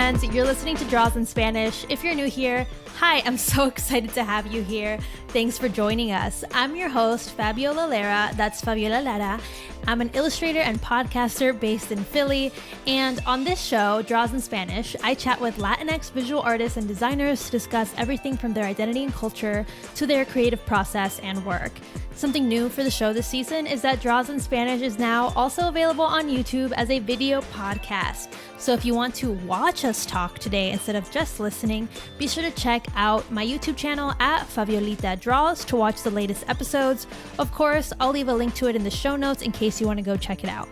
friends. You're listening to Draws in Spanish. If you're new here, hi, I'm so excited to have you here. Thanks for joining us. I'm your host, Fabiola Lara. That's Fabiola Lara. I'm an illustrator and podcaster based in Philly. And on this show, Draws in Spanish, I chat with Latinx visual artists and designers to discuss everything from their identity and culture to their creative process and work. Something new for the show this season is that Draws in Spanish is now also available on YouTube as a video podcast. So if you want to watch us talk today instead of just listening, be sure to check out my YouTube channel at Fabiolita Draws to watch the latest episodes. Of course, I'll leave a link to it in the show notes in case you want to go check it out.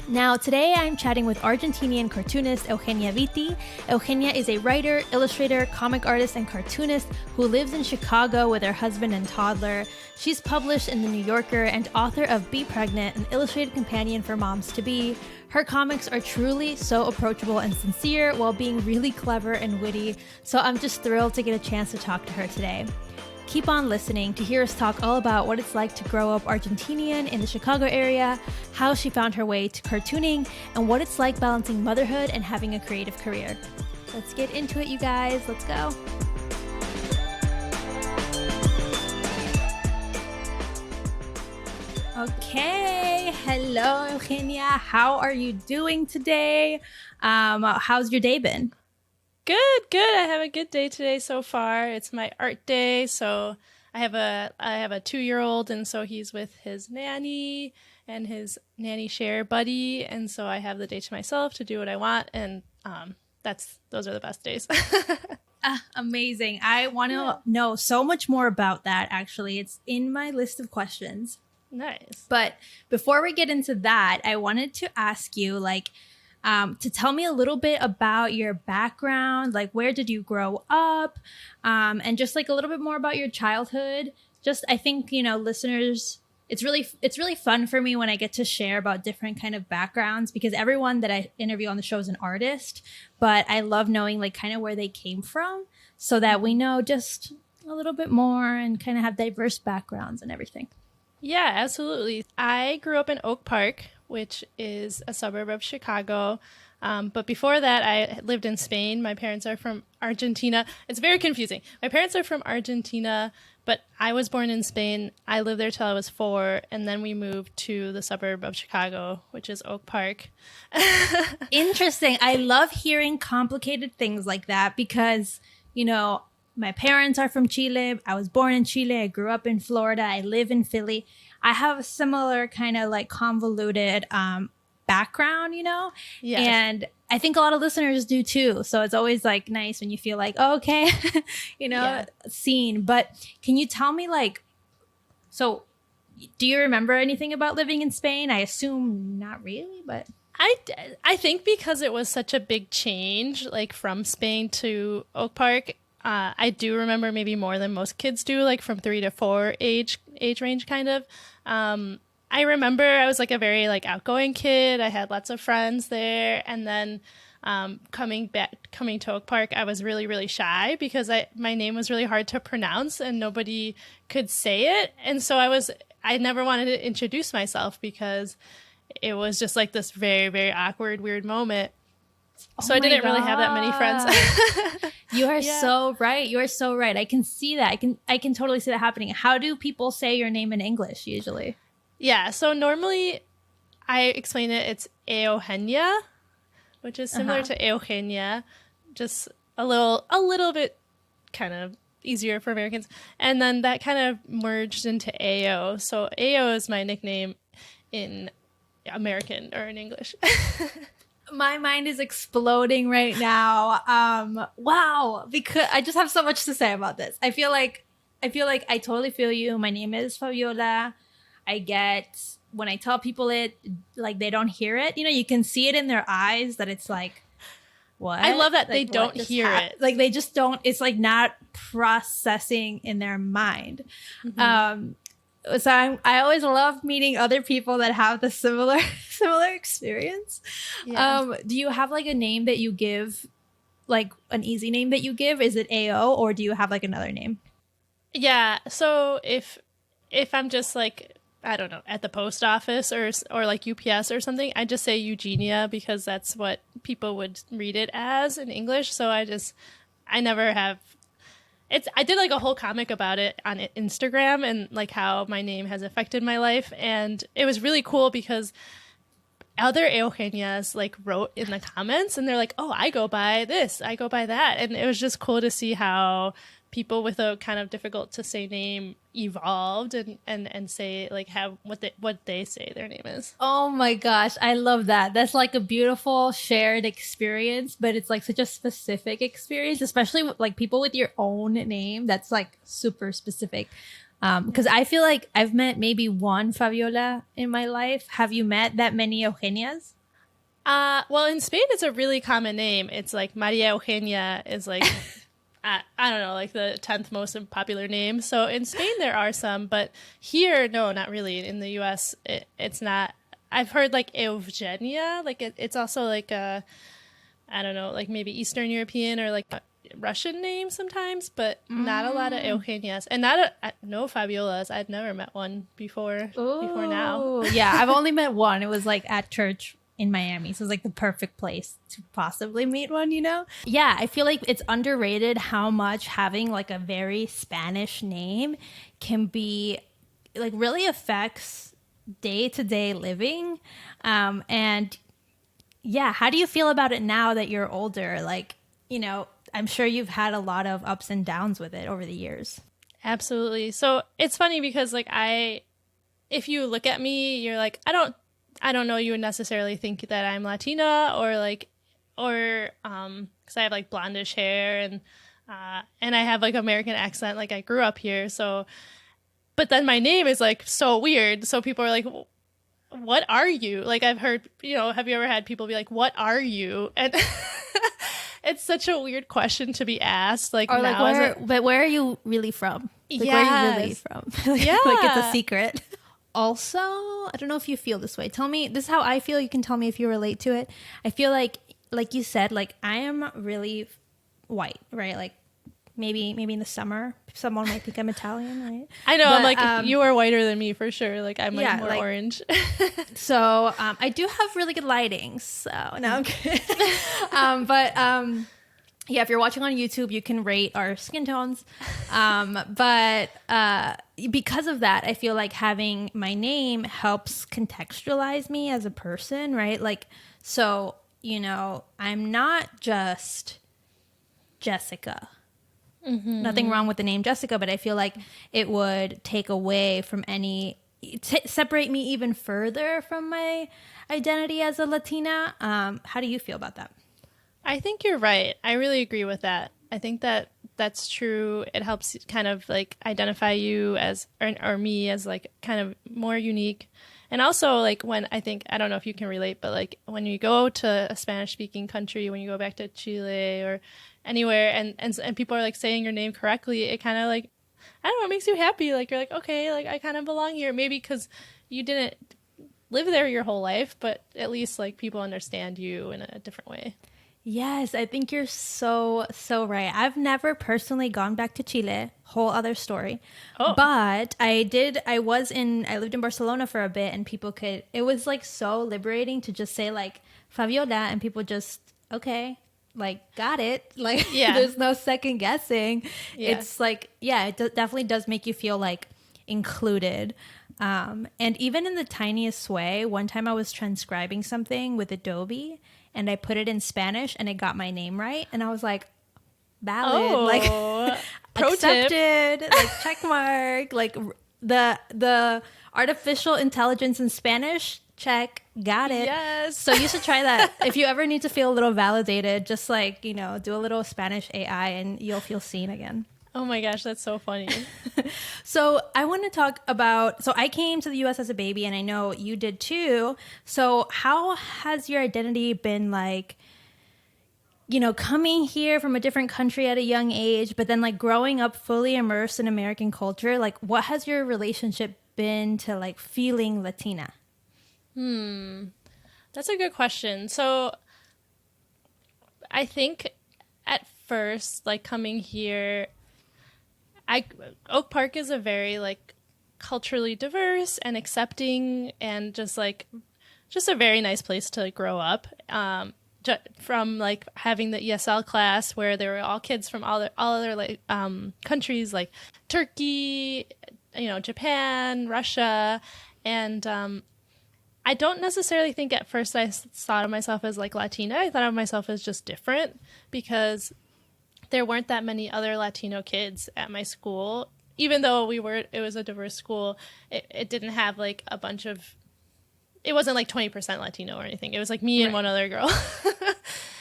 Now, today I'm chatting with Argentinian cartoonist Eugenia Viti. Eugenia is a writer, illustrator, comic artist, and cartoonist who lives in Chicago with her husband and toddler. She's published in The New Yorker and author of Be Pregnant, an illustrated companion for moms-to-be. Her comics are truly so approachable and sincere while being really clever and witty, so I'm just thrilled to get a chance to talk to her today. Keep on listening to hear us talk all about what it's like to grow up Argentinian in the Chicago area, how she found her way to cartooning, and what it's like balancing motherhood and having a creative career. Let's get into it, you guys. Let's go. Okay. Hello, Eugenia. How are you doing today? How's your day been? Good. I have a good day today so far. It's my art day, so I have a 2-year-old, and so he's with his nanny and his nanny share buddy, and so I have the day to myself to do what I want, and those are the best days. Amazing. I want to know so much more about that, actually. It's in my list of questions. Nice. But before we get into that, I wanted to ask you, to tell me a little bit about your background, like where did you grow up, and just like a little bit more about your childhood. Just, I think, listeners, it's really fun for me when I get to share about different kind of backgrounds, because everyone that I interview on the show is an artist, but I love knowing like kind of where they came from so that we know just a little bit more and kind of have diverse backgrounds and everything. Yeah, absolutely. I grew up in Oak Park, which is a suburb of Chicago. But before that, I lived in Spain. My parents are from Argentina. It's very confusing. My parents are from Argentina, but I was born in Spain. I lived there till I was 4, and then we moved to the suburb of Chicago, which is Oak Park. Interesting. I love hearing complicated things like that because, my parents are from Chile. I was born in Chile. I grew up in Florida. I live in Philly. I have a similar kind of like convoluted background, Yes. And I think a lot of listeners do too. So it's always like nice when you feel like, oh, okay, seen. But can you tell me so do you remember anything about living in Spain? I assume not really, but. I think because it was such a big change, like from Spain to Oak Park, I do remember maybe more than most kids do, like from 3 to 4 age range kind of. I remember I was like a very like outgoing kid. I had lots of friends there. And then coming to Oak Park, I was really, really shy because my name was really hard to pronounce and nobody could say it. And so I never wanted to introduce myself because it was just like this very, very awkward, weird moment. So I didn't really have that many friends. You are so right. You are so right. I can see that. I can totally see that happening. How do people say your name in English usually? Yeah. So normally I explain it's Eugenia, which is similar to Eugenia, just a little bit kind of easier for Americans. And then that kind of merged into Ao. So Ao is my nickname in American or in English. My mind is exploding right now. Wow, because I just have so much to say about this. I feel like I totally feel you. My name is Fabiola. I get when I tell people it, like they don't hear it. You can see it in their eyes that it's like, what? I love that like, they don't hear it. Like they just don't. It's like not processing in their mind. Mm-hmm. So I always love meeting other people that have the similar experience. Yeah. Do you have like a name that you give, like an easy name that you give? Is it AO or do you have like another name? Yeah. So if I'm just like I don't know, at the post office or like UPS or something, I just say Eugenia because that's what people would read it as in English. So I never have. I did like a whole comic about it on Instagram and like how my name has affected my life, and it was really cool because other Eugenias like wrote in the comments and they're like, oh, I go by this, I go by that. And it was just cool to see how people with a kind of difficult to say name evolved and say like have what they say their name is. Oh my gosh, I love that. That's like a beautiful shared experience, but it's like such a specific experience, especially with, like people with your own name. That's like super specific. Because I feel like I've met maybe one Fabiola in my life. Have you met that many Eugenias? Well, in Spain, it's a really common name. It's like Maria Eugenia is like, I don't know, like the 10th most popular name. So in Spain, there are some, but here, no, not really. In the US, it's not. I've heard like Eugenia, like it's also like I don't know, like maybe Eastern European or like Russian name sometimes, but not a lot of Eugenias and no Fabiolas. I'd never met one before now. Yeah, I've only met one. It was like at church in Miami. So it's like the perfect place to possibly meet one, you know? Yeah, I feel like it's underrated how much having like a very Spanish name can be like really affects day-to-day living. And yeah, how do you feel about it now that you're older? Like, you know, I'm sure you've had a lot of ups and downs with it over the years. Absolutely. So it's funny because like if you look at me, you're like, I don't know you would necessarily think that I'm Latina or because I have like blondish hair and I have like American accent, like I grew up here. So, but then my name is like so weird. So people are like, what are you? Like I've heard, you know, have you ever had people be like, what are you? And it's such a weird question to be asked. Like, or now like, where are you really from? Like, yes. where are you really from? Yeah. Like, it's a secret. Also, I don't know if you feel this way. Tell me, this is how I feel. You can tell me if you relate to it. I feel like you said, like, I am really white, right? Like, maybe in the summer, someone might think I'm Italian, right? I know. But, I'm like, you are whiter than me for sure. Like, I'm like more like, orange. So I do have really good lighting. So no, I'm kidding. Yeah, if you're watching on YouTube, you can rate our skin tones. But because of that, I feel like having my name helps contextualize me as a person, right? Like, so, you know, I'm not just Jessica. Mm-hmm. Nothing wrong with the name Jessica, but I feel like it would take away from separate me even further from my identity as a Latina. How do you feel about that? I think you're right. I really agree with that. I think that that's true. It helps kind of like identify you as, or me as like kind of more unique. And also like when I don't know if you can relate, but like when you go to a Spanish speaking country, when you go back to Chile or anywhere and people are like saying your name correctly, it kind of like, I don't know, it makes you happy. Like you're like, okay, like I kind of belong here. Maybe because you didn't live there your whole life, but at least like people understand you in a different way. Yes, I think you're so right. I've never personally gone back to Chile, whole other story. Oh. But I lived in Barcelona for a bit and it was like so liberating to just say like Fabiola and people just, okay, like got it. Like yeah. There's no second guessing. Yeah. It's like, yeah, it definitely does make you feel like included. And even in the tiniest way, one time I was transcribing something with Adobe and I put it in Spanish and it got my name right. And I was like, valid, like accepted, like check mark, like the artificial intelligence in Spanish, check, got it. Yes. So you should try that. If you ever need to feel a little validated, just like, you know, do a little Spanish AI and you'll feel seen again. Oh my gosh, that's so funny. So I want to talk about, so I came to the US as a baby and I know you did too. So how has your identity been like, you know, coming here from a different country at a young age, but then like growing up fully immersed in American culture? Like what has your relationship been to like feeling Latina? That's a good question. So I think at first, like coming here, Oak Park is a very like culturally diverse and accepting, and just a very nice place to grow up. From like having the ESL class where there were all kids from all other like countries like Turkey, Japan, Russia, and I don't necessarily think at first I thought of myself as like Latina. I thought of myself as just different because there weren't that many other Latino kids at my school. Even though it was a diverse school, it didn't have like a bunch of, it wasn't like 20% Latino or anything. It was like me and one other girl.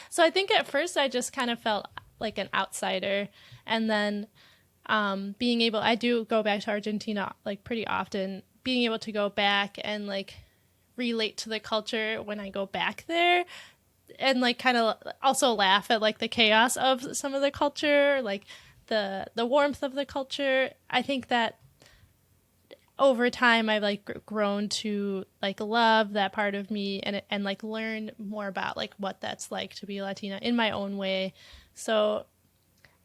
So I think at first I just kind of felt like an outsider. And then I do go back to Argentina like pretty often, being able to go back and like relate to the culture when I go back there, and like kind of also laugh at like the chaos of some of the culture, like the warmth of the culture. I think that over time I've like grown to like love that part of me and like learn more about like what that's like to be Latina in my own way. So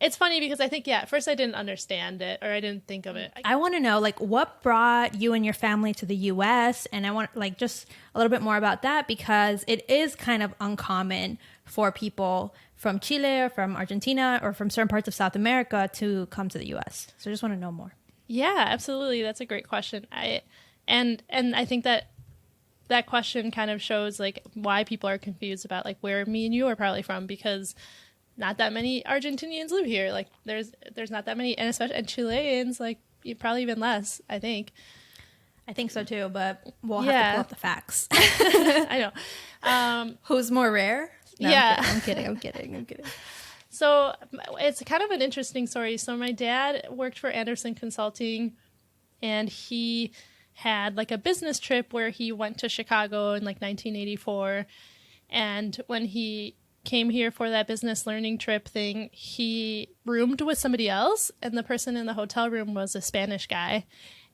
it's funny because I think, at first I didn't understand it, or I didn't think of it. I want to know, like, what brought you and your family to the U.S.? And I want, like, just a little bit more about that, because it is kind of uncommon for people from Chile or from Argentina or from certain parts of South America to come to the U.S. So I just want to know more. Yeah, absolutely. That's a great question. And I think that question kind of shows, like, why people are confused about, like, where me and you are probably from, because not that many Argentinians live here. Like there's not that many, and especially and Chileans, like probably even less. I think so too, but we'll have to pull up the facts. I know. Who's more rare? No, yeah, I'm kidding. So it's kind of an interesting story. So my dad worked for Anderson Consulting, and he had like a business trip where he went to Chicago in like 1984, and when he came here for that business learning trip thing, he roomed with somebody else, and the person in the hotel room was a Spanish guy,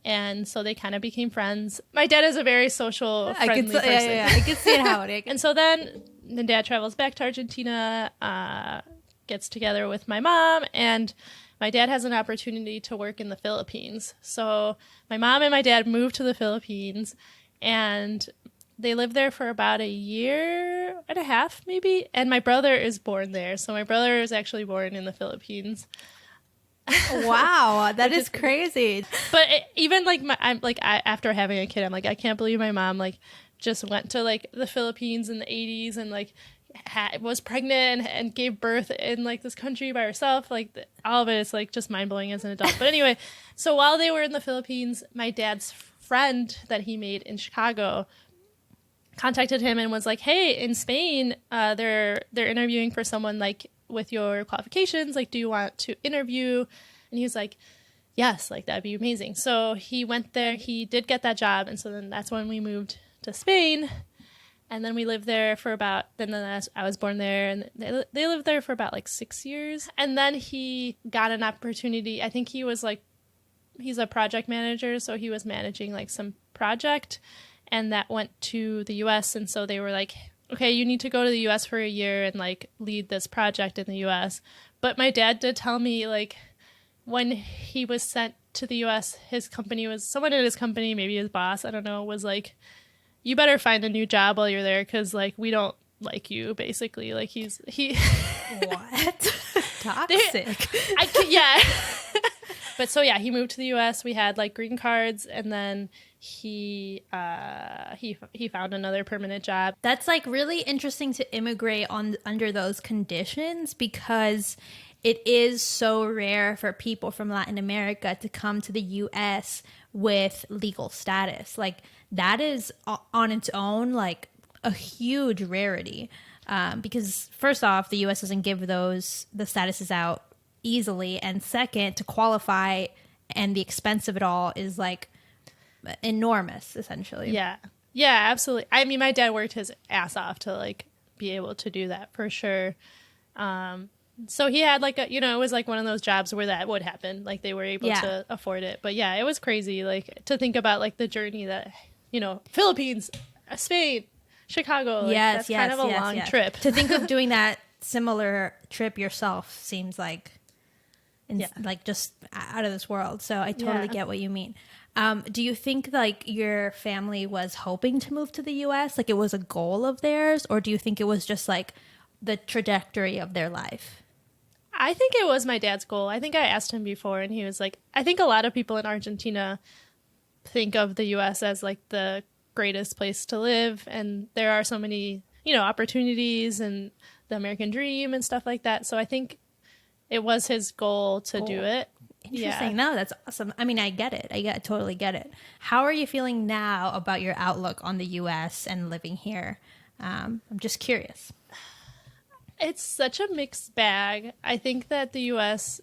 and so they kind of became friends. My dad is a very social, friendly person. I can see it happening. And so then the dad travels back to Argentina, gets together with my mom, and my dad has an opportunity to work in the Philippines. So my mom and my dad moved to the Philippines, and they lived there for about a year and a half, maybe. And my brother is born there. So my brother is actually born in the Philippines. Wow, that is crazy. But even like after having a kid, I'm like, I can't believe my mom like just went to like the Philippines in the 80s and like was pregnant and gave birth in like this country by herself. Like all of it is like just mind blowing as an adult. But anyway, so while they were in the Philippines, my dad's friend that he made in Chicago contacted him and was like, hey, in Spain, they're interviewing for someone like with your qualifications. Like, do you want to interview? And he was like, yes, like that'd be amazing. So he went there, he did get that job. And so then that's when we moved to Spain. And then we lived there for about, I was born there, and they lived there for about like 6 years. And then he got an opportunity. I think he was like, he's a project manager. So he was managing like some project, and that went to the US. And so they were like, okay, you need to go to the US for a year and like lead this project in the US. But my dad did tell me, like, when he was sent to the US, someone in his company, maybe his boss, I don't know, was like, you better find a new job while you're there, because like we don't like you, basically. Like he what? Toxic. Yeah. But so yeah, he moved to the US. We had like green cards, and then he found another permanent job. That's like really interesting to immigrate under those conditions, because it is so rare for people from Latin America to come to the US with legal status. Like that is on its own like a huge rarity, because first off, the US doesn't give the statuses out easily, and second, to qualify and the expense of it all is like enormous, essentially. Yeah absolutely. I mean, my dad worked his ass off to like be able to do that, for sure. So he had like it was like one of those jobs where that would happen, like they were able to afford it. But yeah, it was crazy, like to think about like the journey that Philippines, Spain, Chicago, like, that's kind of a long trip. To think of doing that similar trip yourself seems like and Yeah. like just out of this world. So I totally Yeah. get what you mean. Do you think like your family was hoping to move to the US? Like it was a goal of theirs? Or do you think it was just like the trajectory of their life? I think it was my dad's goal. I think I asked him before, and he was like, I think a lot of people in Argentina think of the US as like the greatest place to live, and there are so many, opportunities and the American dream and stuff like that. So I think it was his goal to do it. Interesting. Yeah. No, that's awesome. I mean, I get it. Totally get it. How are you feeling now about your outlook on the US and living here? I'm just curious. It's such a mixed bag. I think that the US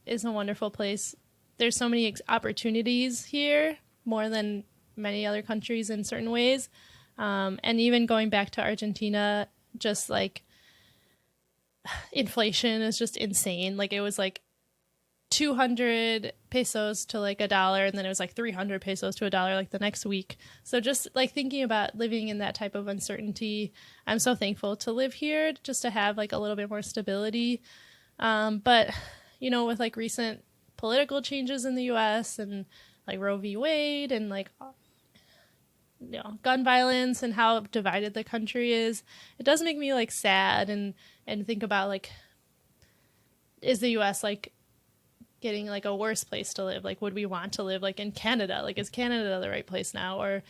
is a wonderful place. There's so many opportunities here, more than many other countries in certain ways. And even going back to Argentina, just like inflation is just insane. Like it was like 200 pesos to like $1, and then it was like 300 pesos to $1 like the next week. So just like thinking about living in that type of uncertainty, I'm so thankful to live here, just to have like a little bit more stability. But with like recent political changes in the US and like Roe v. Wade and like gun violence and how divided the country is, it does make me like sad and think about like, is the US like getting like a worse place to live? Like, would we want to live like in Canada? Like, is Canada the right place now? Or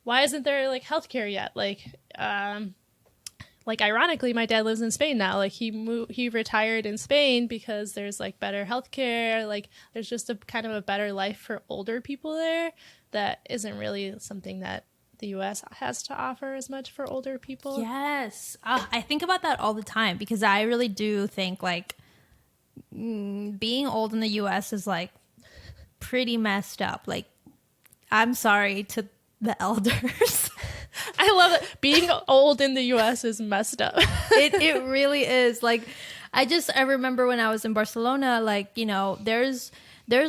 why isn't there like healthcare yet? Like ironically, my dad lives in Spain now. Like he retired in Spain because there's like better healthcare. Like there's just a kind of a better life for older people there that isn't really something that the US has to offer as much for older people. Yes. I think about that all the time because I really do think like being old in the US is like pretty messed up. Like, I'm sorry to the elders. I love it. Being old in the US is messed up. It really is. Like, I remember when I was in Barcelona, like, there's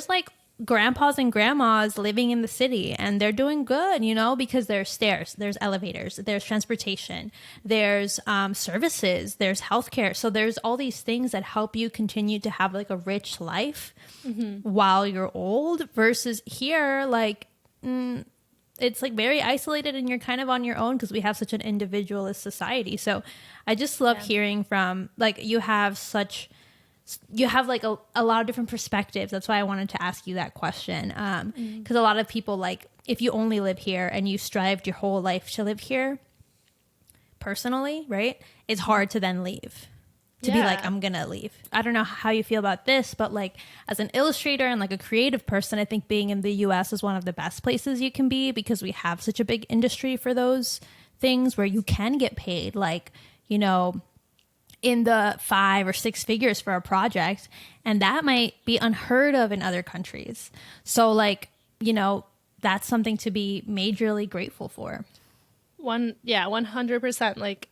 like grandpas and grandmas living in the city and they're doing good, because there's stairs, there's elevators, there's transportation, there's services, there's healthcare. So there's all these things that help you continue to have like a rich life while you're old versus here, like, it's like very isolated and you're kind of on your own because we have such an individualist society. So I just love hearing from like you have like a lot of different perspectives. That's why I wanted to ask you that question. Because a lot of people, like, if you only live here and you strived your whole life to live here personally, right? It's hard to then leave. To be like, I'm going to leave. I don't know how you feel about this, but like as an illustrator and like a creative person, I think being in the US is one of the best places you can be because we have such a big industry for those things where you can get paid like, in the 5 or 6 figures for a project. And that might be unheard of in other countries. So like, that's something to be majorly grateful for. 100%. Like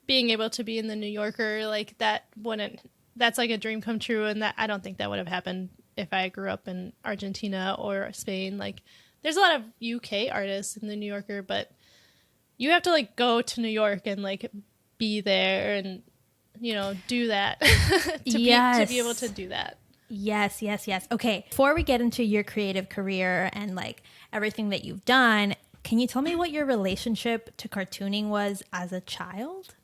being able to be in the New Yorker, like that's like a dream come true. And that I don't think that would have happened if I grew up in Argentina or Spain. Like there's a lot of UK artists in the New Yorker, but you have to like go to New York and like be there and, do that to be able to do that. Yes. Okay. Before we get into your creative career and like everything that you've done, can you tell me what your relationship to cartooning was as a child?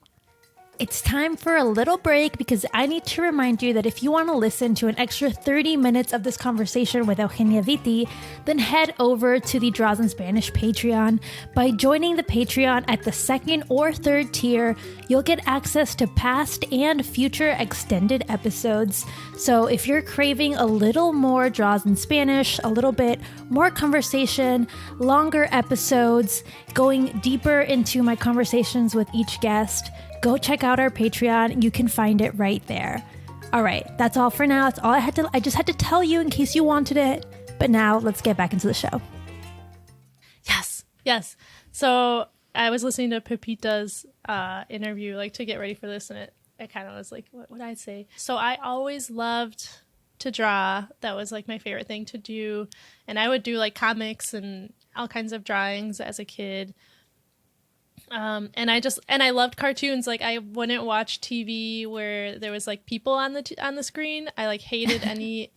It's time for a little break because I need to remind you that if you want to listen to an extra 30 minutes of this conversation with Eugenia Viti, then head over to the Draws in Spanish Patreon. By joining the Patreon at the 2nd or 3rd tier, you'll get access to past and future extended episodes. So if you're craving a little more Draws in Spanish, a little bit more conversation, longer episodes, going deeper into my conversations with each guest, go check out our Patreon. You can find it right there. All right, that's all for now. That's all I just had to tell you in case you wanted it. But now let's get back into the show. Yes. So I was listening to Pepita's interview, like to get ready for this, and it kind of was like, what would I say? So I always loved to draw. That was like my favorite thing to do. And I would do like comics and all kinds of drawings as a kid. And I loved cartoons. Like I wouldn't watch TV where there was like people on the screen. I like hated any.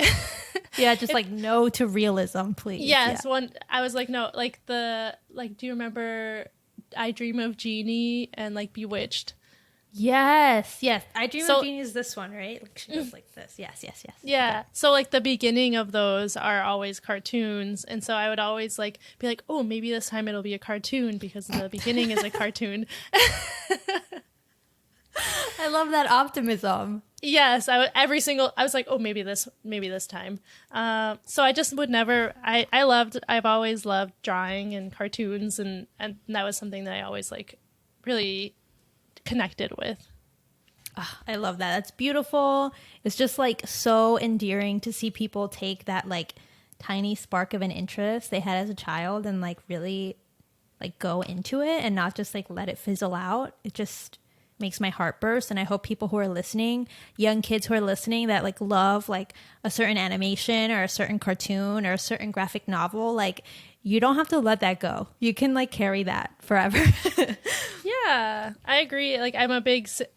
Yeah, just like no to realism, please. Yes, Yeah. I was like no, like do you remember I Dream of Jeannie and like Bewitched? Yes. I Dream So- of Jeannie is this one, right? Like she goes like this. Yes. Yeah. So like the beginning of those are always cartoons. And so I would always like be like, oh, maybe this time it'll be a cartoon because the beginning is a cartoon. I love that optimism. Yes. I was like, oh, maybe this time. So I just would never, I've always loved drawing and cartoons. And that was something that I always like really connected with. I love that. That's beautiful. It's just like so endearing to see people take that like tiny spark of an interest they had as a child and like really like go into it and not just like let it fizzle out. It just makes my heart burst. And I hope people who are listening, young kids who are listening that like love like a certain animation or a certain cartoon or a certain graphic novel, like you don't have to let that go. You can like carry that forever. Yeah, I agree. Like I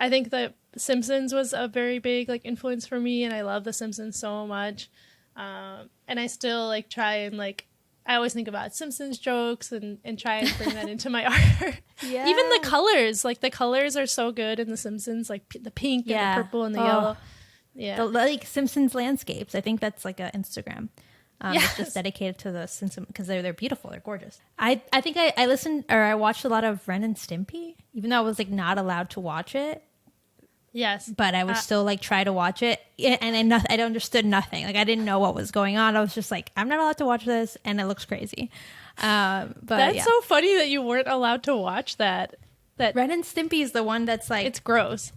think that Simpsons was a very big like influence for me, and I love The Simpsons so much. And I still like try and like I always think about Simpsons jokes and try and bring that into my art. Yeah. Even the colors, like the colors are so good in The Simpsons, like the pink and the purple and the yellow. Yeah, the like Simpsons landscapes. I think that's like an Instagram. Yes. It's just dedicated to the Simpsons because they're beautiful. They're gorgeous. I think I listened or I watched a lot of Ren and Stimpy, even though I was like not allowed to watch it. Yes, But I would still like try to watch it, and I understood nothing. Like I didn't know what was going on. I was just like, I'm not allowed to watch this, and it looks crazy. But that's yeah. so funny that you weren't allowed to watch that. Ren and Stimpy is the one that's like It's gross.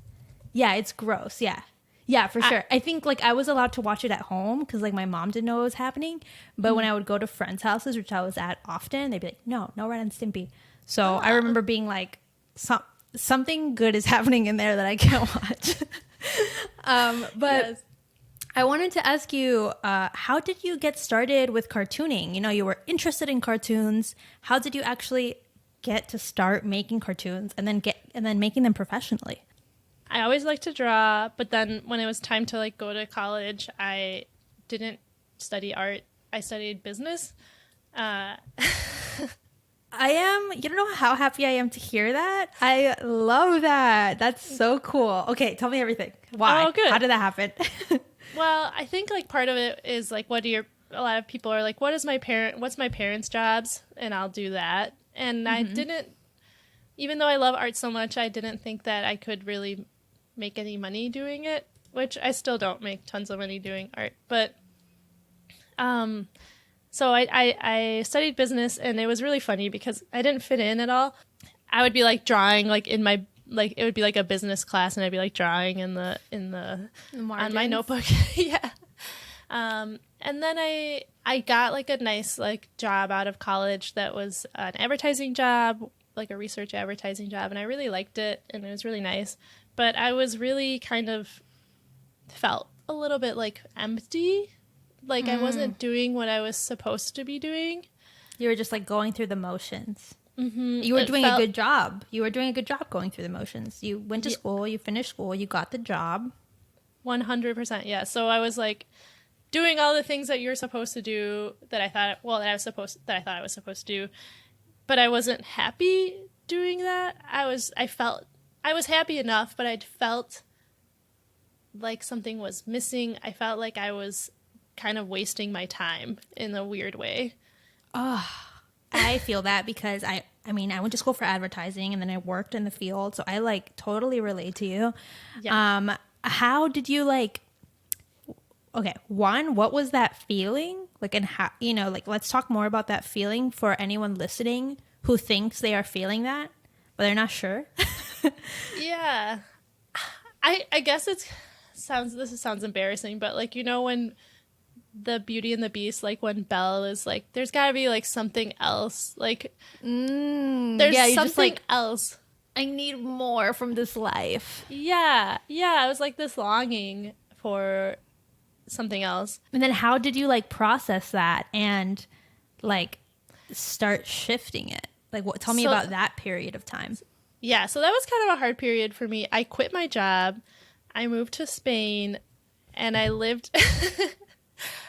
Yeah, it's gross. Yeah, for sure. I think like I was allowed to watch it at home because like my mom didn't know what was happening. But when I would go to friends' houses, which I was at often, they'd be like, no Ren and Stimpy. So I remember being like, something good is happening in there that I can't watch. But Yes. I wanted to ask you, how did you get started with cartooning? You know, you were interested in cartoons. How did you actually get to start making cartoons and then making them professionally? I always liked to draw, but then when it was time to like go to college, I didn't study art. I studied business. You don't know how happy I am to hear that. I love that. That's so cool. Okay, tell me everything. Why? Oh, good. How did that happen? Well, I think like part of it is like a lot of people are like, what's my parents' jobs? And I'll do that. And I didn't, even though I love art so much, I didn't think that I could really make any money doing it, which I still don't make tons of money doing art. But so I studied business, and it was really funny because I didn't fit in at all. I would be like drawing like in my like it would be like a business class, and I'd be like drawing in the on my notebook. Yeah. And then I got like a nice like job out of college that was an advertising job, like a research advertising job, and I really liked it, and it was really nice. But I was really kind of felt a little bit like empty. Like I wasn't doing what I was supposed to be doing. You were just like going through the motions. Mm-hmm. You were doing a good job. You were doing a good job going through the motions. You went to school, you finished school, you got the job. 100%, yeah. So I was like doing all the things that you're supposed to do that I thought I was supposed to do, but I wasn't happy doing that. I was happy enough, but I felt like something was missing. I felt like I was kind of wasting my time in a weird way. Oh, I feel that because I went to school for advertising and then I worked in the field. So I like totally relate to you. Yeah. How did you like, okay, one, what was that feeling? Like, and how, like, let's talk more about that feeling for anyone listening who thinks they are feeling that, but they're not sure. Yeah. I guess this sounds embarrassing, but like, when the Beauty and the Beast, like when Belle is like, there's gotta be like something else. Like, there's something else. I need more from this life. Yeah. I was like this longing for something else. And then how did you like process that and like start shifting it? Like, what? Tell me about that period of time. Yeah, so that was kind of a hard period for me. I quit my job. I moved to Spain, and I lived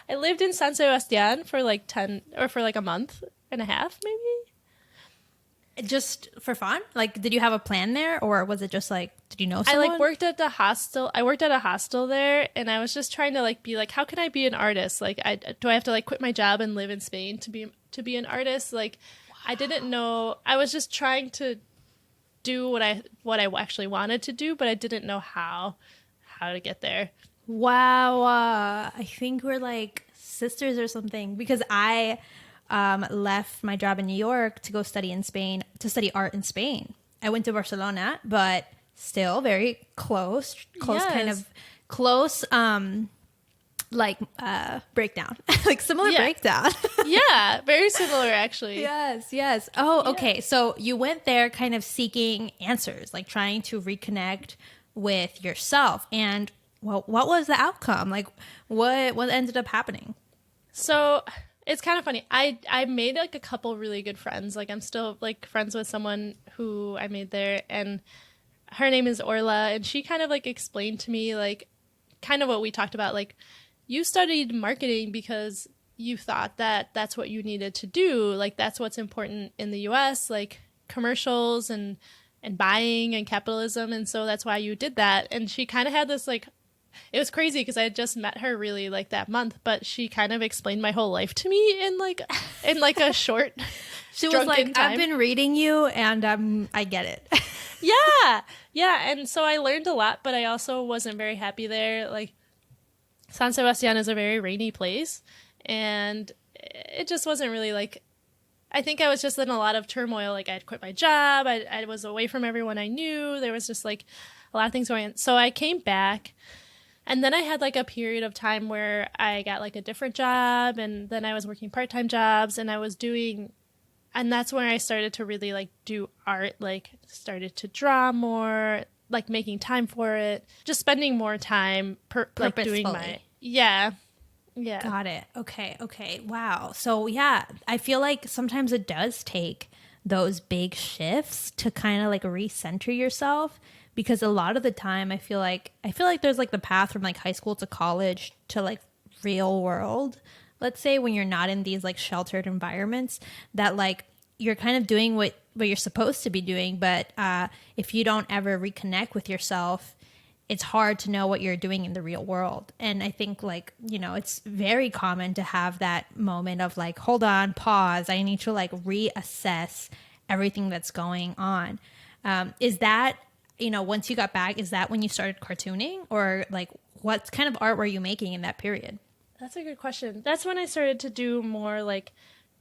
I lived in San Sebastian for like a month and a half, maybe. Just for fun? Like, did you have a plan there, or was it just like, did you know someone? I like worked at the hostel. I worked at a hostel there, and I was just trying to like be like, how can I be an artist? Like, do I have to like quit my job and live in Spain to be an artist? Like, wow. I didn't know. I was just trying to do what I actually wanted to do, but I didn't know how to get there. Wow. I think we're like sisters or something, because I left my job in New York to go study art in Spain. I went to Barcelona, but still very close, yes. Kind of close, breakdown, like similar breakdown. Yeah, very similar actually. Yes. Oh, okay. So you went there kind of seeking answers, like trying to reconnect with yourself. And well, what was the outcome? Like what ended up happening? So it's kind of funny. I made like a couple really good friends. Like I'm still like friends with someone who I made there, and her name is Orla, and she kind of like explained to me like kind of what we talked about. Like, you studied marketing because you thought that that's what you needed to do. Like, that's what's important in the US, like commercials and buying and capitalism. And so that's why you did that. And she kind of had this like, it was crazy because I had just met her really like that month, but she kind of explained my whole life to me in like a short she was like, time. I've been reading you and I get it. Yeah. And so I learned a lot, but I also wasn't very happy there. Like, San Sebastian is a very rainy place, and it just wasn't really like, I think I was just in a lot of turmoil. Like, I had quit my job. I was away from everyone I knew. There was just like a lot of things going on. So I came back, and then I had like a period of time where I got like a different job, and then I was working part-time jobs, and and that's when I started to really like do art, like started to draw more, like making time for it, just spending more time like doing my yeah. Got it. Okay. Wow. So yeah, I feel like sometimes it does take those big shifts to kind of like recenter yourself, because a lot of the time I feel like there's like the path from like high school to college to like real world, let's say, when you're not in these like sheltered environments, that like you're kind of doing what you're supposed to be doing. But if you don't ever reconnect with yourself, it's hard to know what you're doing in the real world. And I think like, you know, it's very common to have that moment of like, hold on, pause. I need to like reassess everything that's going on. Is that, you know, once you got back, is that when you started cartooning, or like what kind of art were you making in that period? That's a good question. That's when I started to do more like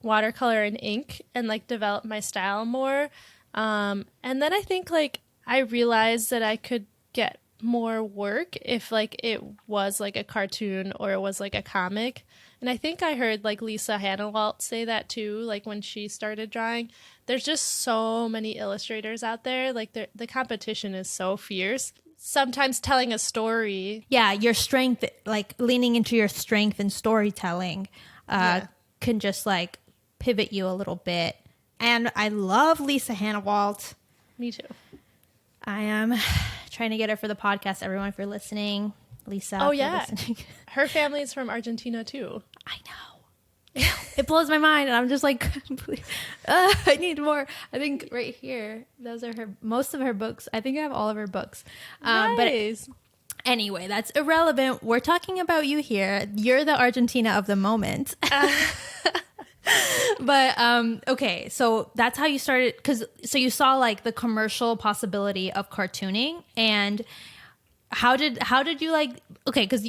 watercolor and ink and like develop my style more. And then I think like I realized that I could get more work if like it was like a cartoon or it was like a comic. And I think I heard like Lisa Hanawalt say that too, like when she started drawing. There's just so many illustrators out there. Like the competition is so fierce. Sometimes telling a story. Yeah, your strength, like leaning into your strength in storytelling can just like pivot you a little bit. And I love Lisa Hanawalt. Me too. I am trying to get her for the podcast. Everyone, if you're listening, Lisa. Oh, yeah. Her family is from Argentina, too. I know. It blows my mind. And I'm just like, I need more. I think right here, those are most of her books. I think I have all of her books. Nice. But anyway, that's irrelevant. We're talking about you here. You're the Argentina of the moment. But okay, so that's how you started, so you saw like the commercial possibility of cartooning. And how did you like, okay, because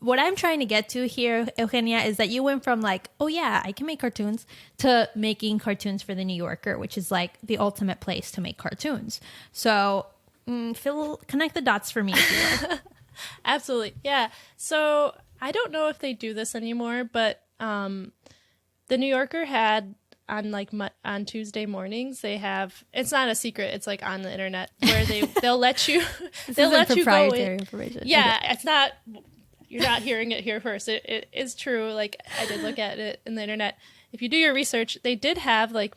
what I'm trying to get to here, Eugenia, is that you went from like, oh yeah, I can make cartoons, to making cartoons for the New Yorker, which is like the ultimate place to make cartoons. So connect the dots for me here. Absolutely. Yeah. So I don't know if they do this anymore, but the New Yorker had on Tuesday mornings, they have, it's not a secret, it's like on the internet, where they'll let you information. Yeah, okay. It's not, you're not hearing it here first. It is true. Like, I did look at it in the internet. If you do your research, they did have like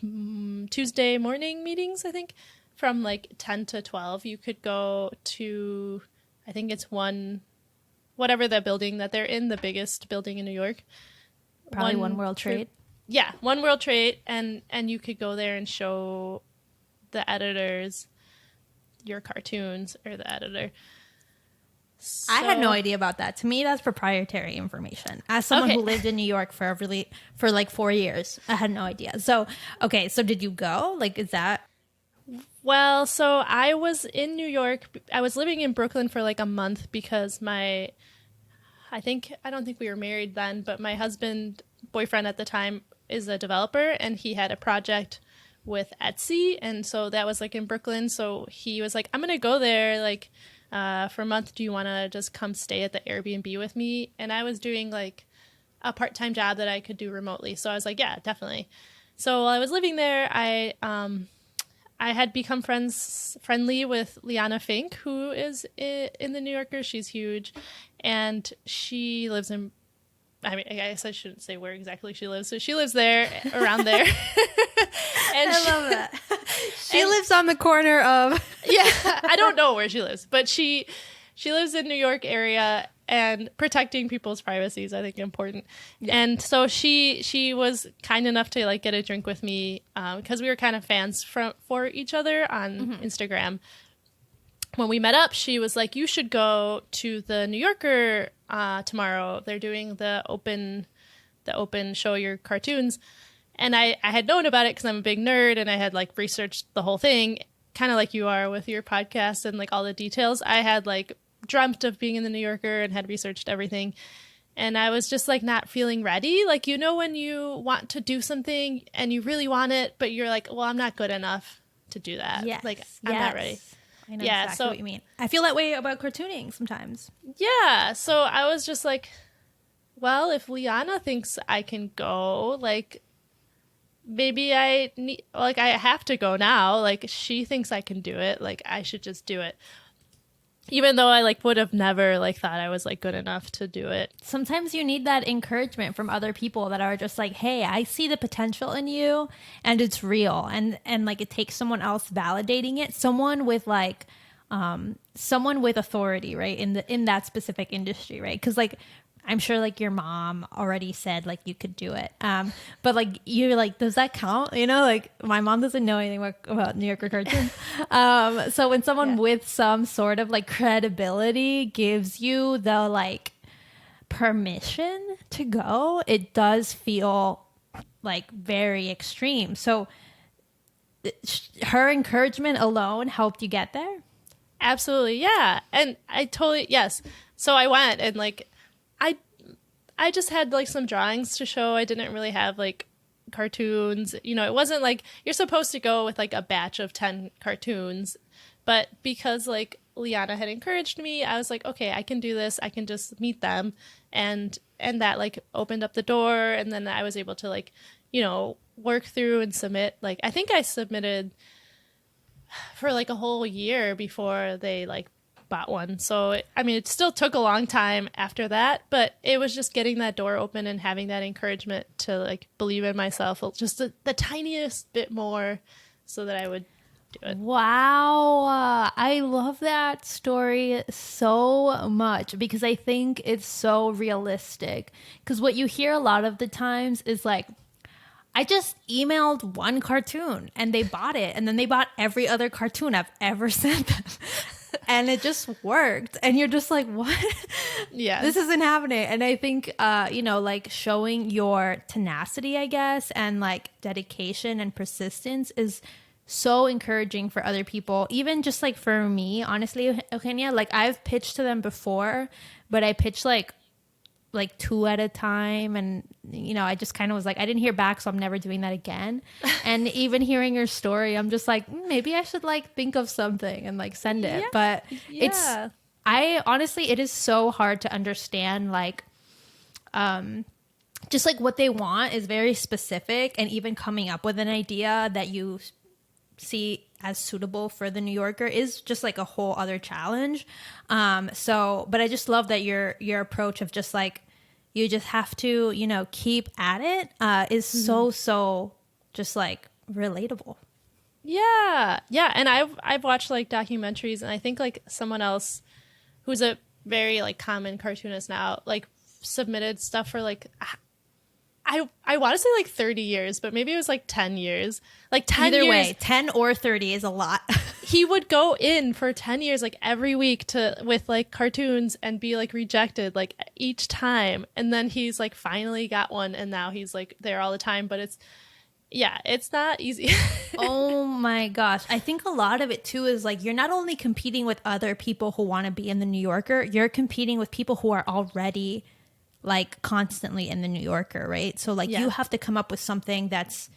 Tuesday morning meetings, I think, from like 10 to 12. You could go to, I think it's whatever the building that they're in, the biggest building in New York. Probably One World Trade. Yeah, One World Trade, and you could go there and show the editors your cartoons, or the editor. So, I had no idea about that. To me, that's proprietary information. As someone who lived in New York for like 4 years, I had no idea. So, okay, so did you go? Like, is that... Well, so I was in New York. I was living in Brooklyn for like a month because I don't think we were married then, but my boyfriend at the time is a developer, and he had a project with Etsy, and so that was like in Brooklyn. So he was like, I'm gonna go there like for a month. Do you want to just come stay at the Airbnb with me? And I was doing like a part-time job that I could do remotely, so I was like, yeah, definitely. So while I was living there, I had become friendly with Liana Fink, who is in the New Yorker. She's huge, and she lives in, I mean, I guess I shouldn't say where exactly she lives. So she lives there, around there. And I love that. She lives on the corner of... Yeah, I don't know where she lives, but she lives in New York area, and protecting people's privacy is, I think, important. Yeah. And so she was kind enough to like get a drink with me because we were kind of fans for each other on Instagram. When we met up, she was like, you should go to the New Yorker tomorrow. They're doing the open show your cartoons. And I had known about it because I'm a big nerd, and I had like researched the whole thing, kind of like you are with your podcast and like all the details. I had like dreamt of being in the New Yorker and had researched everything. And I was just like not feeling ready. Like, you know, when you want to do something and you really want it, but you're like, well, I'm not good enough to do that. Yes. Like, I'm not ready. I know exactly what you mean. I feel that way about cartooning sometimes. Yeah. So I was just like, well, if Liana thinks I can go, like, maybe I have to go now. Like, she thinks I can do it. Like, I should just do it. Even though I like would have never like thought I was like good enough to do it. Sometimes you need that encouragement from other people that are just like, hey, I see the potential in you and it's real. And like it takes someone else validating it. Someone with like someone with authority, right? In that specific industry, right? Because like I'm sure like your mom already said like you could do it. But like you're like, does that count? You know, like my mom doesn't know anything about New Yorker cartoons. So when someone with some sort of like credibility gives you the like permission to go, it does feel like very extreme. So her encouragement alone helped you get there? Absolutely. Yeah. And yes. So I went and like, I just had like some drawings to show. I didn't really have like cartoons. You know, it wasn't like you're supposed to go with like a batch of 10 cartoons. But because like Liana had encouraged me, I was like, okay, I can do this. I can just meet them. And that like opened up the door. And then I was able to like, you know, work through and submit. Like, I think I submitted for like a whole year before they like bought one. So, I mean, it still took a long time after that, but it was just getting that door open and having that encouragement to like believe in myself just the tiniest bit more so that I would do it. Wow. I love that story so much because I think it's so realistic. Because what you hear a lot of the times is like, I just emailed one cartoon and they bought it, and then they bought every other cartoon I've ever sent them. And it just worked. And you're just like, what? Yeah. This isn't happening. And I think, you know, like showing your tenacity, I guess, and like dedication and persistence is so encouraging for other people. Even just like for me, honestly, Eugenia, like I've pitched to them before, but I pitched like 2 at a time, and you know, I just kind of was like, I didn't hear back, so I'm never doing that again. And even hearing your story, I'm just like, maybe I should like think of something and like send it. But I honestly, it is so hard to understand like just like what they want is very specific, and even coming up with an idea that you see as suitable for the New Yorker is just like a whole other challenge. But I just love that your approach of just like, you just have to, keep at it, is so just like relatable. Yeah. And I've watched like documentaries, and I think like someone else who's a very like common cartoonist now, like submitted stuff for like, I want to say like 30 years, but maybe it was like 10 years. Like 10 Either years. way, 10 or 30 is a lot. He would go in for 10 years, like every week with like cartoons, and be like rejected like each time. And then he's like finally got one, and now he's like there all the time. But it's not easy. Oh my gosh. I think a lot of it too is like, you're not only competing with other people who want to be in the New Yorker, you're competing with people who are already like constantly in the New Yorker, right? So like you have to come up with something that's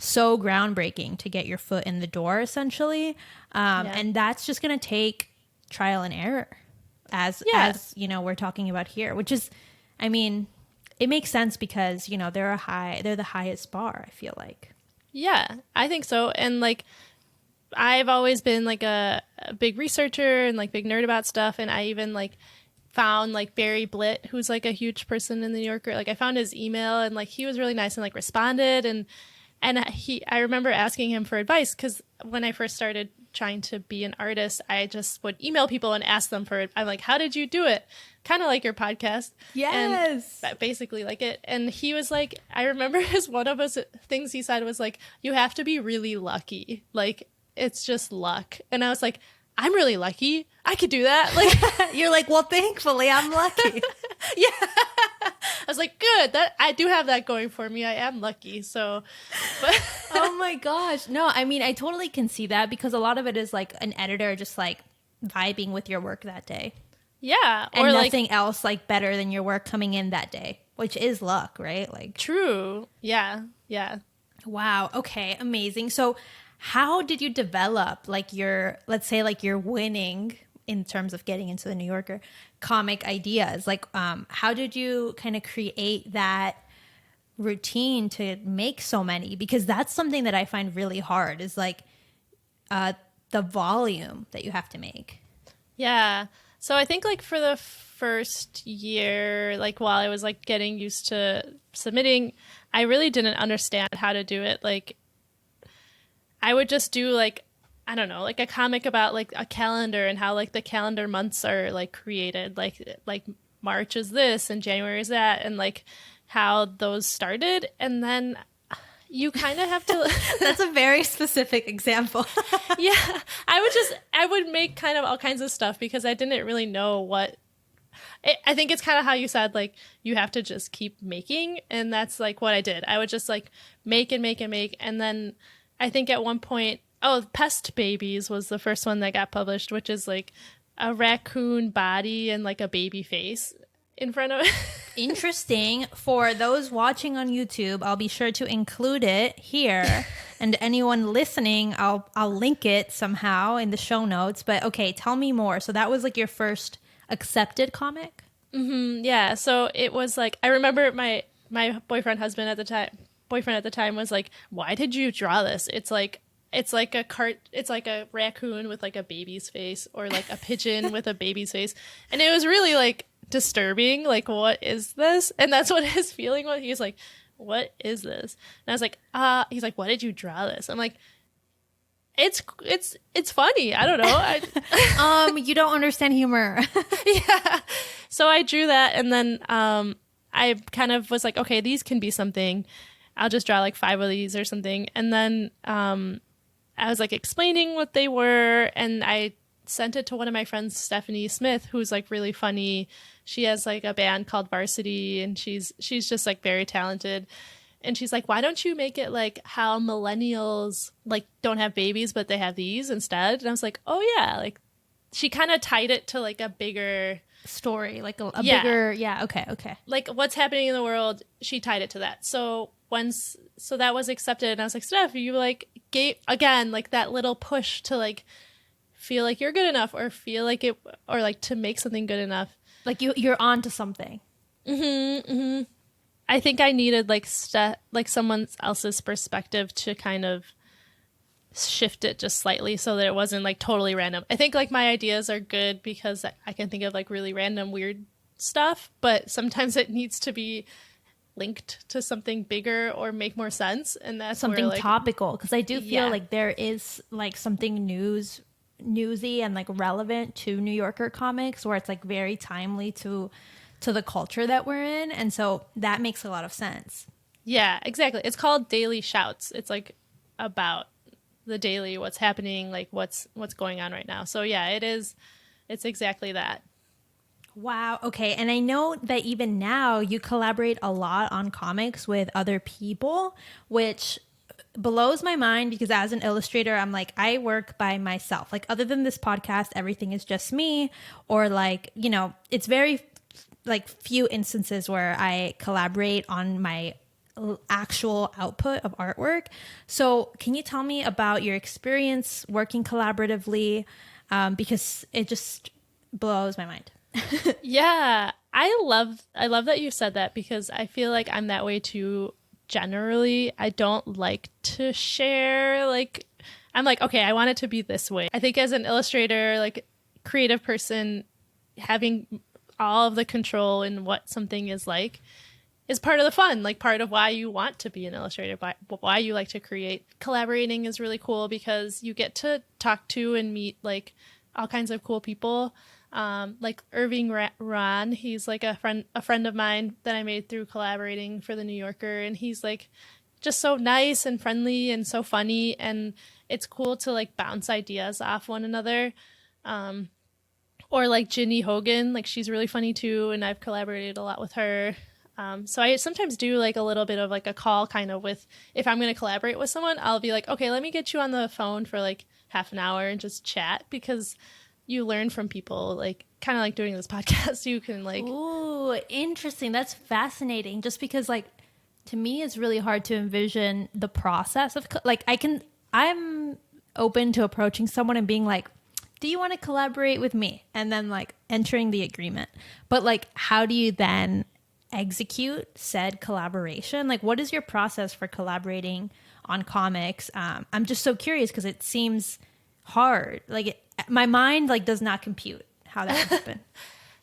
so groundbreaking to get your foot in the door, essentially. And that's just going to take trial and error, as we're talking about here, which is, I mean, it makes sense because, they're the highest bar, I feel like. Yeah, I think so. And like, I've always been like a big researcher and like big nerd about stuff. And I even like found like Barry Blitt, who's like a huge person in the New Yorker. Like I found his email, and like he was really nice and like responded. And I remember asking him for advice, because when I first started trying to be an artist, I just would email people and ask them for it. I'm like, how did you do it? Kind of like your podcast. Yes. And basically like it. And he was like, I remember one of his things he said was like, you have to be really lucky. Like, it's just luck. And I was like, I'm really lucky. I could do that. Like, you're like, well, thankfully I'm lucky. Yeah. I was like, good. That I do have that going for me. I am lucky. So, but oh my gosh. No, I mean, I totally can see that, because a lot of it is like an editor just like vibing with your work that day. Yeah. And or nothing else like better than your work coming in that day, which is luck, right? Like, true. Yeah. Yeah. Wow. Okay. Amazing. So how did you develop like let's say like your winning, in terms of getting into the New Yorker, comic ideas? Like, how did you kind of create that routine to make so many? Because that's something that I find really hard, is like the volume that you have to make. Yeah. So I think like for the first year, like while I was like getting used to submitting, I really didn't understand how to do it. Like, I would just do like, I don't know, like a comic about like a calendar and how like the calendar months are like created. Like March is this and January is that, and like how those started. And then you kind of have to. That's a very specific example. Yeah, I would make kind of all kinds of stuff, because I didn't really know what. I think it's kind of how you said, like, you have to just keep making. And that's like what I did. I would just like make and make and make. And then I think at one point, Pest Babies was the first one that got published, which is like a raccoon body and like a baby face in front of it. Interesting. For those watching on YouTube, I'll be sure to include it here. And anyone listening, I'll link it somehow in the show notes. But okay, tell me more. So that was like your first accepted comic? Mm-hmm, yeah. So it was like, I remember my boyfriend at the time was like, why did you draw this? It's like a raccoon with like a baby's face, or like a pigeon with a baby's face. And it was really like disturbing. Like, what is this? And that's what his feeling was. He was like, what is this? And I was like, he's like, why did you draw this? I'm like, it's funny. I don't know. You don't understand humor. Yeah. So I drew that, and then I kind of was like, okay, these can be something. I'll just draw like 5 of these or something. And then I was like explaining what they were, and I sent it to one of my friends, Stephanie Smith, who's like really funny. She has like a band called Varsity, and she's just like very talented. And she's like, why don't you make it like how millennials like don't have babies, but they have these instead? And I was like, oh yeah. Like, she kind of tied it to like a bigger story, like a bigger, okay. Like what's happening in the world, she tied it to that. So that was accepted, and I was like, Steph, you like gave again like that little push to like feel like you're good enough, or feel like it, or like to make something good enough. Like you're on to something. Mm-hmm, mm-hmm. I think I needed like someone else's perspective to kind of shift it just slightly so that it wasn't like totally random. I think like my ideas are good because I can think of like really random weird stuff, but sometimes it needs to be linked to something bigger or make more sense, and that's something where, like, topical, because I do feel yeah. like there is like something newsy and like relevant to New Yorker comics where it's like very timely to the culture that we're in, and so that makes a lot of sense. Yeah, exactly. It's called Daily Shouts. It's like about the daily, what's happening, like what's going on right now. So yeah, it's exactly that. Wow. Okay. And I know that even now you collaborate a lot on comics with other people, which blows my mind because as an illustrator, I'm like, I work by myself. Like, other than this podcast, everything is just me, or like, it's very like few instances where I collaborate on my actual output of artwork. So, can you tell me about your experience working collaboratively? Because it just blows my mind. Yeah, I love that you said that because I feel like I'm that way too. Generally, I don't like to share, like, I'm like, okay, I want it to be this way. I think as an illustrator, like creative person, having all of the control in what something is like is part of the fun, like part of why you want to be an illustrator, why you like to create. Collaborating is really cool because you get to talk to and meet like all kinds of cool people. Like Irving Ron, he's like a friend of mine that I made through collaborating for the New Yorker, and he's like just so nice and friendly and so funny, and it's cool to like bounce ideas off one another. Or like Ginny Hogan, like she's really funny too, and I've collaborated a lot with her. So I sometimes do like a little bit of like a call kind of with, if I'm going to collaborate with someone, I'll be like, okay, let me get you on the phone for like half an hour and just chat, because you learn from people, like kind of like doing this podcast. You can like, ooh, interesting. That's fascinating. Just because like to me it's really hard to envision the process of like I'm open to approaching someone and being like, do you want to collaborate with me? And then like entering the agreement. But like, how do you then execute said collaboration? Like, what is your process for collaborating on comics? I'm just so curious because it seems hard. Like my mind like does not compute how that would happen.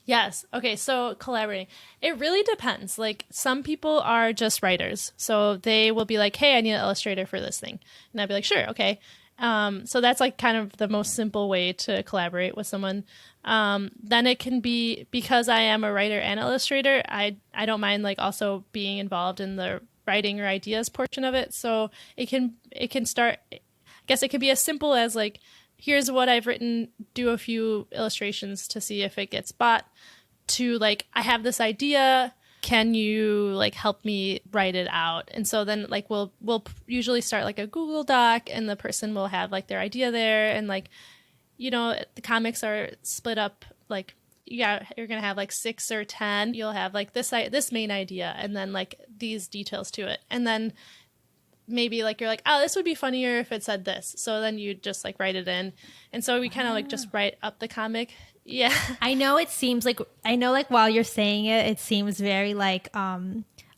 yes. Okay. So collaborating, it really depends. Like some people are just writers. So they will be like, hey, I need an illustrator for this thing. And I'd be like, sure. Okay. So that's like kind of the most simple way to collaborate with someone. Then it can be, because I am a writer and illustrator, I don't mind like also being involved in the writing or ideas portion of it. So it can start, I guess it could be as simple as like, here's what I've written, do a few illustrations to see if it gets bought, to like, I have this idea, can you like help me write it out? And so then like we'll usually start like a Google Doc, and the person will have like their idea there, and like, the comics are split up like, yeah, you're gonna have like 6 or 10. You'll have like this main idea, and then like these details to it, and then maybe like you're like, oh, this would be funnier if it said this, so then you just like write it in. And so we kind of like just write up the comic. Yeah. I know like while you're saying it seems very like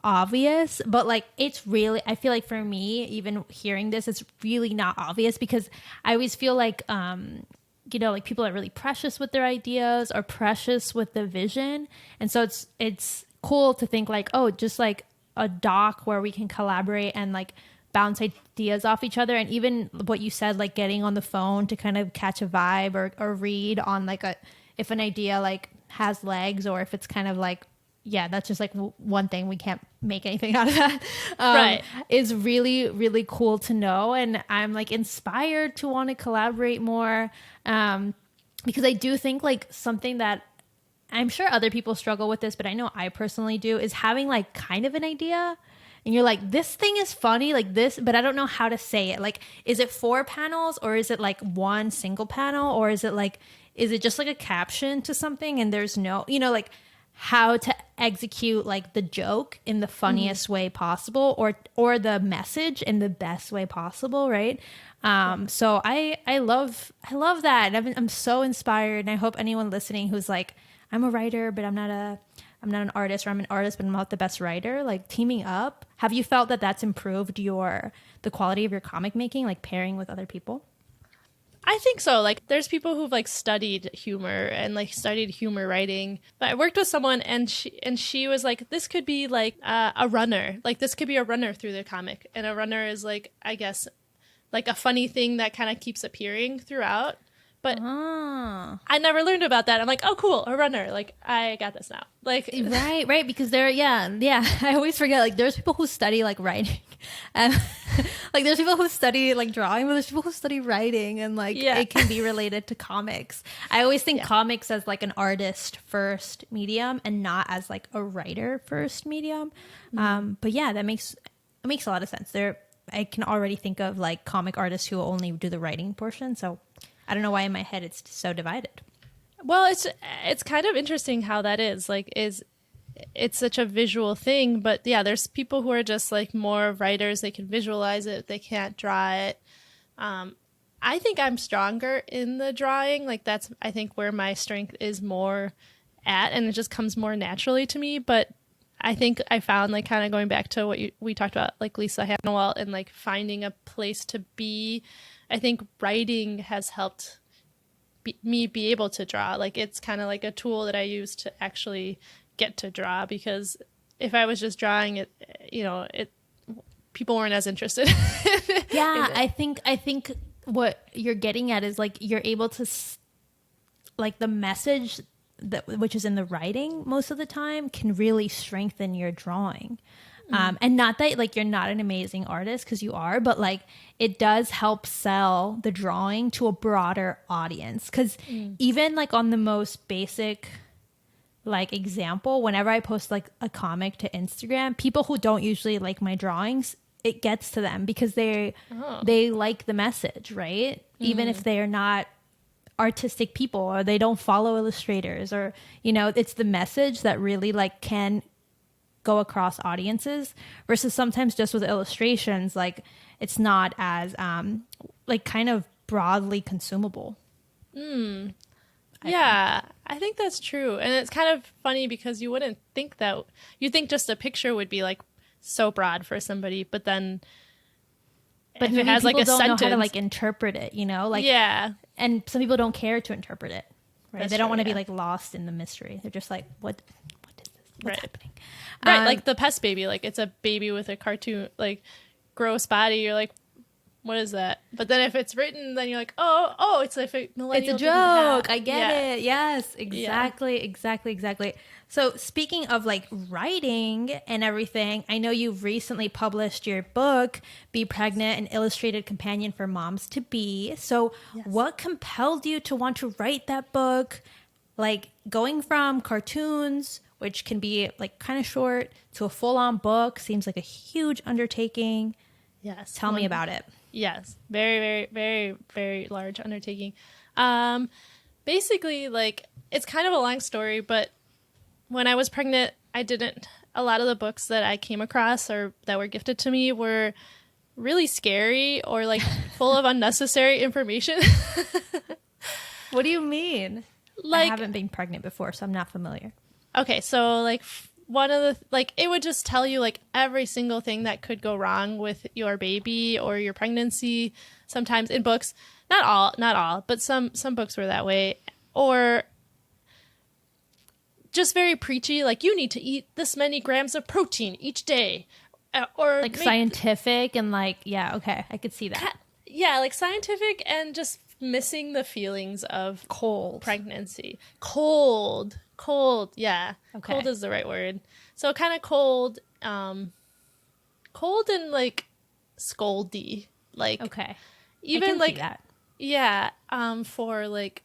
obvious, but like it's really, I feel like for me, even hearing this, it's really not obvious, because I always feel like like people are really precious with their ideas or precious with the vision. And so it's cool to think like, oh, just like a doc where we can collaborate and like bounce ideas off each other. And even what you said, like getting on the phone to kind of catch a vibe or read on like if an idea like has legs, or if it's kind of like, yeah, that's just like one thing, we can't make anything out of that. Right. Is really, really cool to know. And I'm like inspired to want to collaborate more. Because I do think like something that I'm sure other people struggle with this, but I know I personally do, is having like kind of an idea and you're like, this thing is funny like this, but I don't know how to say it. Like, is it 4 panels, or is it like one single panel, or is it just like a caption to something and there's no, like how to execute like the joke in the funniest way possible, or the message in the best way possible, right? So I love that. I'm so inspired, and I hope anyone listening who's like, I'm a writer, but I'm not a I'm not an artist, or I'm an artist but I'm not the best writer, like teaming up, have you felt that that's improved the quality of your comic making, like pairing with other people? I think so. Like, there's people who've like studied humor and like studied humor writing. But I worked with someone, and she was like, this could be like a runner. Like, this could be a runner through the comic, and a runner is like, I guess, like a funny thing that kind of keeps appearing throughout. But I never learned about that. I'm like, oh, cool, a runner. Like, I got this now. Like, right, because yeah. I always forget, like, there's people who study like writing, and like there's people who study like drawing, but there's people who study writing, and like it can be related to comics. I always think comics as like an artist first medium and not as like a writer first medium. But yeah, it makes a lot of sense. I can already think of like comic artists who only do the writing portion. So I don't know why in my head it's so divided. Well, it's kind of interesting how that is. Like, it's such a visual thing, but yeah, there's people who are just like more writers. They can visualize it, they can't draw it. I think I'm stronger in the drawing. Like, that's, I think, where my strength is more at, and it just comes more naturally to me. But I think I found, like, kind of going back to what we talked about, like Lisa Hannawalt, and like finding a place to be. I think writing has helped me be able to draw. Like, it's kind of like a tool that I use to actually get to draw, because if I was just drawing it, people weren't as interested. Yeah, I think what you're getting at is like you're able to like the message which is in the writing most of the time can really strengthen your drawing. And not that like you're not an amazing artist, because you are, but like it does help sell the drawing to a broader audience. Because even like on the most basic like example, whenever I post like a comic to Instagram, people who don't usually like my drawings, it gets to them because they like the message, right? Even if they are not artistic people, or they don't follow illustrators, or it's the message that really like can go across audiences, versus sometimes just with illustrations, like it's not as like kind of broadly consumable. Yeah, I think that's true. And it's kind of funny because you wouldn't think that. You think just a picture would be like so broad for somebody, but then but if it has like a don't sentence, know how to like interpret it, like and some people don't care to interpret it, right? That's they don't true, want to be like lost in the mystery. They're just like, what is this? What's happening? Right, like the Pest Baby, like it's a baby with a cartoon, like gross body. You're like, what is that? But then if it's written, then you're like, oh, it's like a millennial. It's a joke. I get it. Yes, exactly. So speaking of like writing and everything, I know you've recently published your book, Be Pregnant, an illustrated companion for moms to be. So what compelled you to want to write that book? Like going from cartoons, which can be like kind of short, to a full-on book seems like a huge undertaking. Yes. Tell me about it. Yes. Very, very, very, very large undertaking. Basically, like, it's kind of a long story, but when I was pregnant, a lot of the books that I came across or that were gifted to me were really scary or like full of unnecessary information. What do you mean? Like, I haven't been pregnant before, so I'm not familiar. Okay, so like one of the like it would just tell you like every single thing that could go wrong with your baby or your pregnancy. Sometimes in books, not all, but some books were that way, or just very preachy. Like, you need to eat this many grams of protein each day, or like scientific and like okay, I could see that. Yeah, like scientific and just missing the feelings of pregnancy. Cold, yeah. Okay. Cold is the right word. So kind of cold and like scoldy. Like, okay. Even I can like see that. Yeah, for like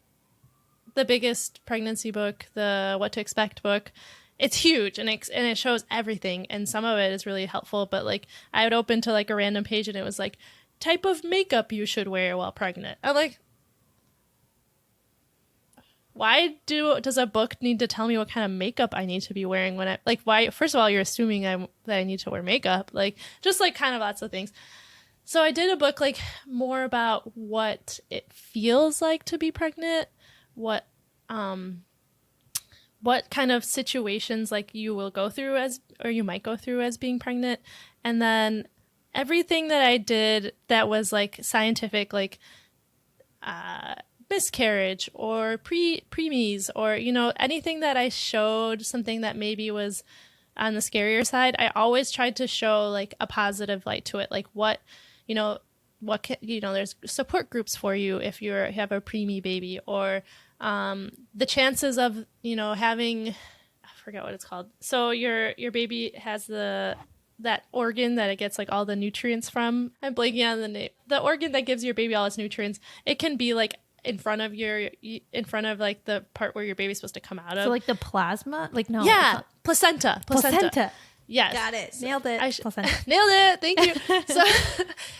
the biggest pregnancy book, the What to Expect book, it's huge and it shows everything, and some of it is really helpful, but like I would open to like a random page and it was like type of makeup you should wear while pregnant. I'm like, why does a book need to tell me what kind of makeup I need to be wearing when I like why? First of all, you're assuming that I need to wear makeup, like just like kind of lots of things. So I did a book like more about what it feels like to be pregnant, what what kind of situations like you will go through or you might go through as being pregnant. And then everything that I did that was like scientific, like miscarriage or preemies, or, you know, anything that I showed something that maybe was on the scarier side, I always tried to show like a positive light to it. Like what there's support groups for you if you have a preemie baby, or the chances of, you know, having, I forget what it's called. So your baby has that organ that it gets like all the nutrients from. I'm blanking on the name. The organ that gives your baby all its nutrients. It can be like in front of like the part where your baby's supposed to come out of. So like the plasma? Like no. Yeah. Placenta. Yes. Got it. Nailed it. Placenta. Nailed it. Thank you.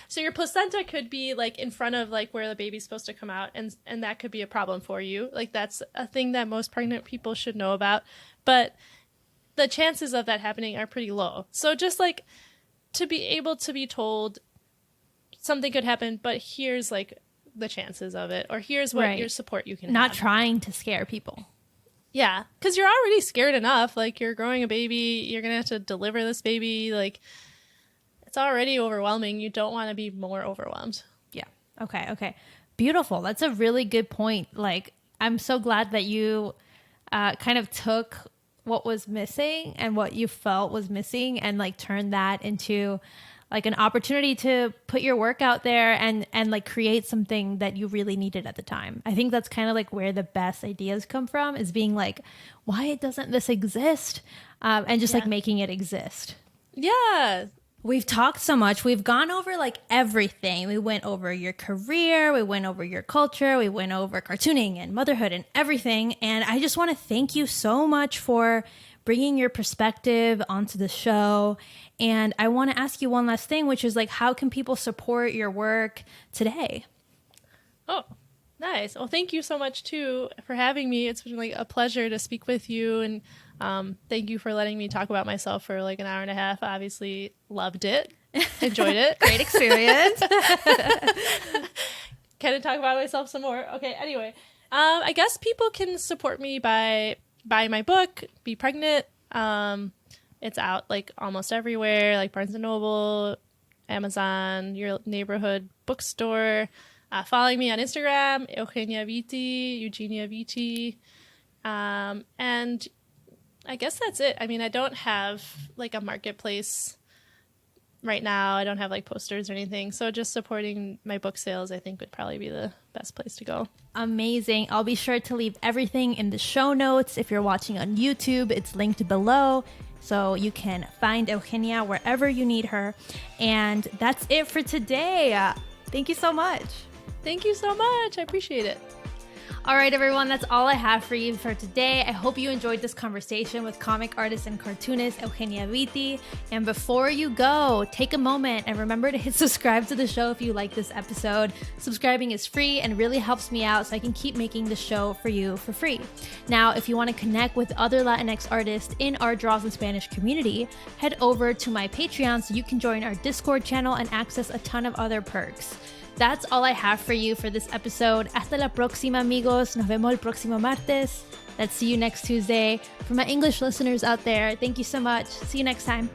So your placenta could be like in front of like where the baby's supposed to come out, and that could be a problem for you. Like that's a thing that most pregnant people should know about. But the chances of that happening are pretty low. So just like to be able to be told something could happen, but here's like the chances of it, or here's what your support you can Not have. trying to scare people. Yeah, because you're already scared enough. Like, you're growing a baby, you're going to have to deliver this baby. Like, it's already overwhelming. You don't want to be more overwhelmed. Yeah. Okay. Beautiful. That's a really good point. Like, I'm so glad that you kind of took what was missing and what you felt was missing and like turned that into like an opportunity to put your work out there and like create something that you really needed at the time. I think that's kind of like where the best ideas come from, is being like, why doesn't this exist? And just like making it exist. Yeah. We've talked so much. We've gone over like everything. We went over your career. We went over your culture. We went over cartooning and motherhood and everything. And I just want to thank you so much for bringing your perspective onto the show. And I want to ask you one last thing, which is like, how can people support your work today? Oh, nice. Well, thank you so much too for having me. It's been like a pleasure to speak with you, and thank you for letting me talk about myself for like an hour and a half. Obviously loved it. Enjoyed it. Great experience. Can I talk about myself some more? Okay. Anyway, I guess people can support me by buying my book, Be Pregnant. It's out like almost everywhere, like Barnes & Noble, Amazon, your neighborhood bookstore. Following me on Instagram, Eugenia Viti. And I guess that's it. I mean, I don't have like a marketplace right now. I don't have like posters or anything. So just supporting my book sales, I think, would probably be the best place to go. Amazing. I'll be sure to leave everything in the show notes. If you're watching on YouTube, it's linked below, so you can find Eugenia wherever you need her. And that's it for today. Thank you so much. Thank you so much. I appreciate it. All right, everyone, that's all I have for you for today. I hope you enjoyed this conversation with comic artist and cartoonist Eugenia Viti. And before you go, take a moment and remember to hit subscribe to the show if you like this episode. Subscribing is free and really helps me out so I can keep making the show for you for free. Now, if you want to connect with other Latinx artists in our Draws in Spanish community, head over to my Patreon so you can join our Discord channel and access a ton of other perks. That's all I have for you for this episode. Hasta la próxima, amigos. Nos vemos el próximo martes. Let's see you next Tuesday. For my English listeners out there, thank you so much. See you next time.